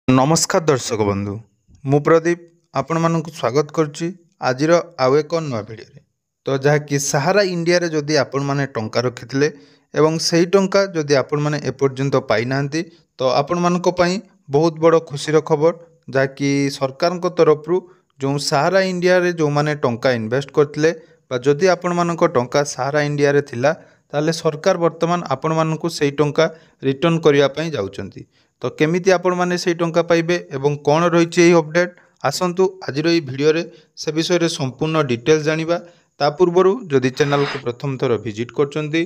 नमस्कार दर्शक बंधु मु प्रदीप आपण मानक स्वागत करुच्ची आजिर आउ एक नुआ भिडियो तो जहाँकि सहारा इंडिया रे जदि आपण माने टंका रखिथिले एवं सही टंका जदि आपण माने एपर्यंत पाई नांती तो आपण मानक पई बहुत बड़ खुशीर खबर जहाँकि सरकार तरफ जो सहारा इंडिया रे जो माने टंका इन्वेस्ट करथिले बा जदि आपण मानक टंका सहारा इंडिया रे थिला ताले सरकार वर्तमान आपण मानक सही टंका रिटर्न करिया पई जाउचंती। तो केमिति आपण माने से टंका पाइबे एवं कौन रही अपडेट आसतु आज भिडियो रे से विषय रे संपूर्ण डिटेल्स जानिबा। ता पूर्व जदि चैनल को प्रथम थर विजिट करचंती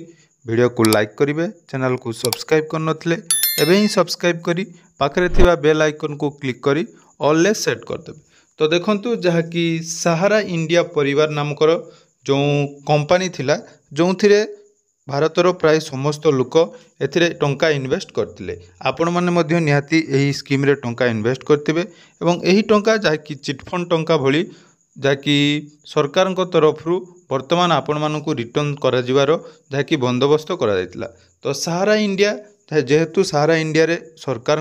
वीडियो को लाइक करिवे, चैनल को सब्सक्राइब कर नथिले एबे ही सब्सक्राइब करी पाखरे थिबा बेल आइकन को क्लिक करी ऑल ले सेट कर देबे। तो देखंतु जहा कि सहारा इंडिया परिवार नामकर जो कंपनी थिला जोंथिरे भारतर प्राय समस्त लोक एथिरे टंका इन्वेस्ट करथिले। आपण माने मध्य निहाती एही स्कीम रे टंका इन्वेस्ट करथिबे एवं एही टंका जाकी चिटफंड टंका भली जाकी सरकार तरफ वर्तमान आपण मानकु रिटर्न करा जिवारो जाकी बंदोबस्त करा जायतिला। तो सहारा इंडिया जेहेतु सहारा इंडिया रे सरकार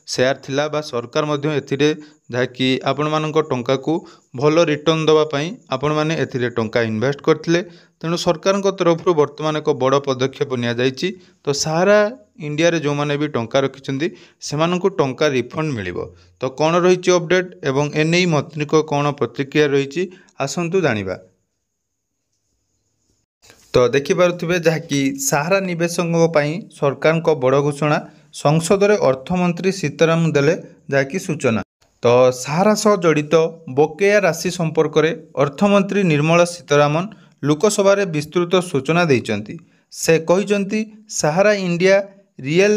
शेयर थिला बा सरकार मध्य एथिरे जाकी आपण मानक टंका को भल रिटर्न दवा पई आपण माने एथिरे टंका इन्वेस्ट करथिले। तेणु सरकार तरफ वर्तमान एक बड़ पदक्षेप निया जायछि। तो सहारा इंडिया रे जो माने भी टंका रखिछंती सेमानकु टंका रिफंड मिलिबो। तो कौन रही अपडेट एवं एने मंत्री को कौन प्रतिक्रिया रही आसंतु जानिबा। तो देखिपारुथिबे जहाँकि सहारा निवेशकों पई सरकार को बड़ घोषणा संसद रे अर्थमंत्री सीताराम देले जहाँकि सूचना। तो सहारा सह जड़ित बकेया राशि संपर्क में अर्थमंत्री निर्मला सीतारामन लोकसभा रे विस्तृत सूचना देइचंती। से कहिचंती सहारा इंडिया रियल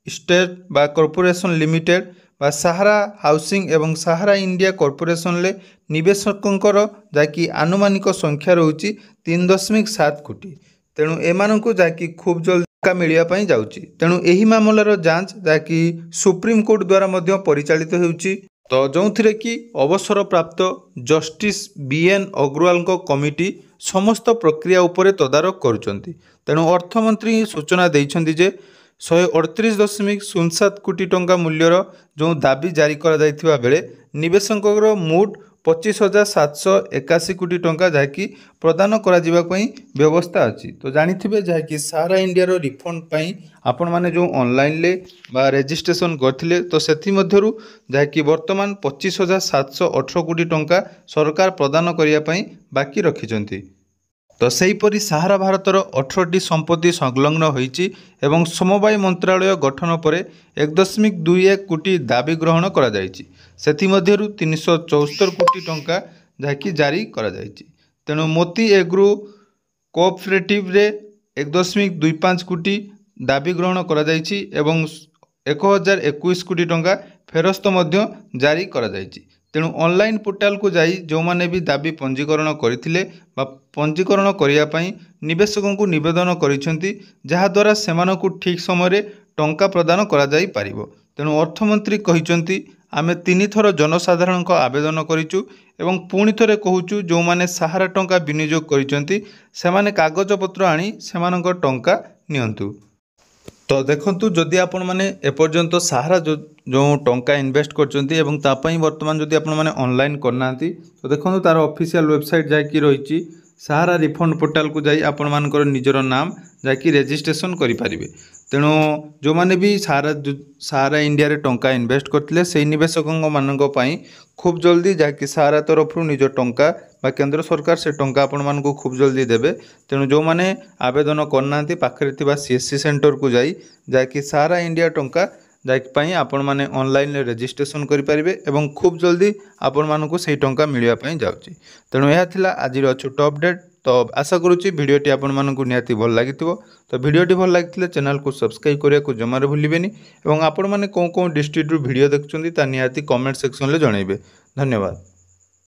इस्टेट बा कॉर्पोरेशन लिमिटेड बा सहारा हाउसिंग एवं सहारा इंडिया कॉर्पोरेशन ले निवेशकों जाकि आनुमानिक संख्या रहुची 3.7 कोटी। तेणु एमानंकु जाकि खूब जल्दी टंका मिलिया पई जाउची। तेणु एही मामलार जांच जाकि सुप्रीम कोर्ट द्वारा मध्य परिचालित हेउची। तो जोंथिरे कि अवसर प्राप्त जस्टिस बीएन अग्रवाल को कमिटी समस्त प्रक्रिया उपरे तदारक करुचंती। तेणु अर्थमंत्री सूचना देइछंती जे 138.07 कोटी टंका मूल्यर जो दाबी जारी करा जायथिबा बेले निवेशकों मूड 25,781 कोटी टंका जहाँकि प्रदान करा जिबा पई व्यवस्था अछि। तो जानिथिबे जहाँकि सहारा इंडिया रो रिफंड पई आपण माने जो ऑनलाइन ले बा रजिस्ट्रेशन करथिले तो सेथि मध्यरु जहाँकि वर्तमान 25,718 कोटी टंका सरकार प्रदान करिया पई बाकी रखिचंती। तो सेहीपरि सहारा भारतर 18टी संपत्ति संलग्न होईची एवं समवाय मंत्रालय गठन पर 1.21 कोटी दाबी ग्रहण करा जायछि। सेथि मध्यरु 374 कोटी टंका जहाँकि जारी करा जायछि। तेणु मोती एग्रो कोऑपरेटिव रे 1.25 कोटी दाबी ग्रहण करा जायछि एवं 1021 कोटी टंका फेरस्त मध्य जारी करा जायछि। तेणु ऑनलाइन पोर्टाल को जाई जो माने भी दाबी पंजीकरण करथिले बा पंजीकरण करिया पई निवेशकों को निवेदन करिसेंती जहा द्वारा सेमानकु ठीक समय रे टंका प्रदान करा जाई पारिबो। तेणु अर्थमंत्री कहिसेंती आमे 3 थर जनसाधारण को आवेदन करिचु एवं पुणी थरे कहूचु जो माने सहारा टंका विनियोग करिसेंती सेमाने कागज पत्र आनी सेमानक टंका नियंतु। तो देखंतु जदि आपण माने एपर्यंत सहारा जो टंका इन्वेस्ट करचंती एवं तापई वर्तमान जदि आपण माने ऑनलाइन करनांती तो देखंतु तार ऑफिशियल वेबसाइट जाकी रहिची सहारा रिफंड पोर्टाल को जाई आपण मानकर निजर नाम जाकी रजिस्ट्रेशन करि पारिबे। तेणु जो माने भी सहारा इंडिया रे टंका इन्वेस्ट करथिले सेही निवेशकों मानक पई खूब जल्दी जाकी सहारा तरफ निज टंका बा केंद्र सरकार से टंका आपण मानक खूब जल्दी देबे। तेणु जो माने आवेदन करनांती पाखरे थिबा सीएससी सेंटर को जाई जाकी सहारा इंडिया टंका जाई आपण माने ऑनलाइन रजिस्ट्रेशन करि पारिबे एवं खूब जल्दी आपण मानक सेही टंका मिलिया पई जाउची। तेणु यह थिला आजिर छोट अपडेट। तो आशा करुच्ची भिडियोटी आपण मानकु निहाती भल लागिथिबो। तो भिडियोटी भल लागिथिले चैनल को सब्सक्राइब करिया को जमारे भूलिबेनी एवं आपण माने कोन डिस्ट्रिक्ट रु भिडियो देखुचंती ता निहाती कमेंट सेक्शन ले जणाइबे। धन्यवाद।